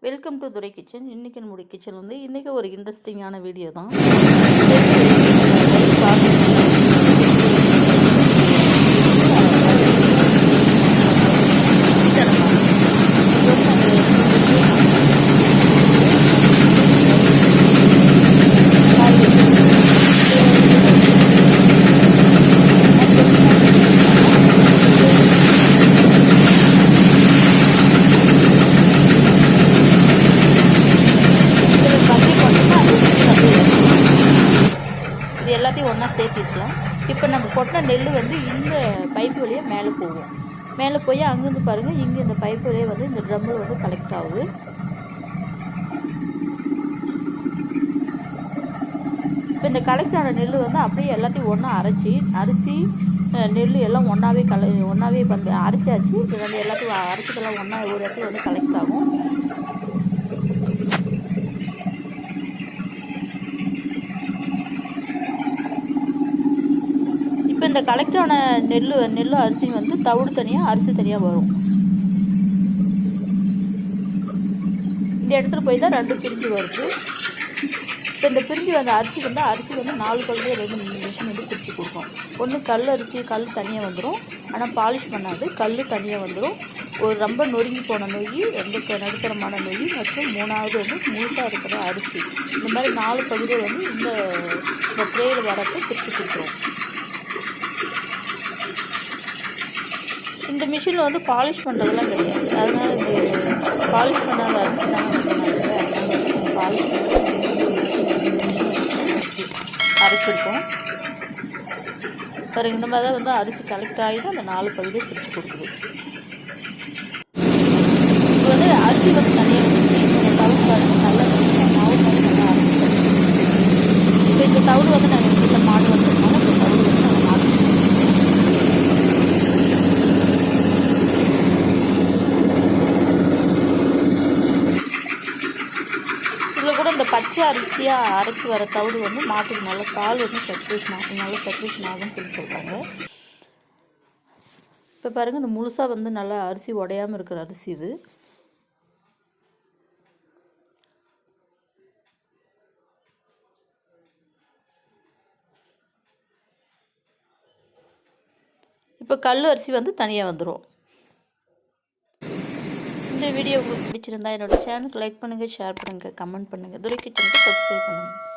Welcome to Durai kitchen. இன்றைக்கி நம்முடைய kitchen வந்து இன்றைக்கி ஒரு இன்ட்ரெஸ்டிங்கான வீடியோ தான். இது எல்லாத்தையும் ஒன்றா சேர்த்திக்கலாம். இப்போ நம்ம கொட்டின நெல் வந்து இந்த பைப்பு வழியாக மேலே போகும். மேலே போய் அங்கேருந்து பாருங்கள், இங்கே இந்த பைப்பு வழியாக வந்து இந்த ட்ரம்மில் வந்து கலெக்ட் ஆகுது. இப்போ இந்த கலெக்ட் ஆன நெல் வந்து அப்படியே எல்லாத்தையும் ஒன்றா அரிசி நெல் எல்லாம் ஒன்றாவே வந்து அரைச்சாச்சு. இது வந்து எல்லாத்தையும் அரைச்சதெல்லாம் ஒன்றா ஒரு இடத்துல வந்து கலெக்ட் ஆகும். இப்போ இந்த கலெக்டான நெல் அரிசி வந்து தவிடு தனியாக அரிசி தனியாக வரும். இந்த இடத்துல போய் தான் ரெண்டு பிரிஞ்சு வருது. இப்போ இந்த பிரிஞ்சு வந்த அரிசி வந்து 4 பகுதியாக 2 மிஷின் வந்து பிரித்து கொடுக்கும். ஒன்று கல் தனியாக வந்துடும், ஆனால் பாலிஷ் பண்ணாது. கல் தனியாக வந்துடும். ஒரு ரொம்ப நொறுங்கி போன நொய், 2 நடுத்தரமான நொய் மற்றும் 3வது வந்து முழுசாக இருக்கிற அரிசி. இந்த மாதிரி 4 பகுதியை வந்து இந்த ட்ரேயில் வரப்போ பிரித்து கொடுத்துரும். இந்த மிஷினில் வந்து பாலிஷ் பண்ணுறதுலாம் கிடையாது. அதனால் இந்த பாலிஷ் பண்ணாத அரிசி தான் அதனால் பாலிஷ் அரைச்சிருக்கோம். பாருங்க, இந்த மாதிரி தான் வந்து அரிசி கலெக்ட் ஆகி தான் அந்த 4 பகுதியை பிரித்து கொடுக்குது. இப்போ வந்து அரிசி வந்து தனியாக வந்துச்சு. இந்த தவிடு பாருங்க, நல்லா மாவு மாதிரி நல்லா அரைச்சி. இப்போ இந்த தவிடு வந்து நாங்கள் வீட்டில் மாடு வந்ததுனால இந்த தவிடு வந்து நாங்கள் மாடு கூட இந்த பச்சை அரிசியாக அரைச்சி வர தவிடு வந்து மாட்டுக்கு நல்ல பால் வந்து செக்ரேஷன் ஆகும்னு சொல்கிறாங்க. இப்போ பாருங்கள், இந்த முழுசாக வந்து நல்லா அரிசி உடையாமல் இருக்கிற அரிசி இது. இப்போ கல் அரிசி வந்து தனியாக வந்துடும். இந்த வீடியோ உங்களுக்கு பிடிச்சிருந்தா என்னோட சேனலுக்கு லைக் பண்ணுங்கள், ஷேர் பண்ணுங்கள், கமெண்ட் பண்ணுங்கள். துரை கிச்சனுக்கு சப்ஸ்கிரைப் பண்ணுங்கள்.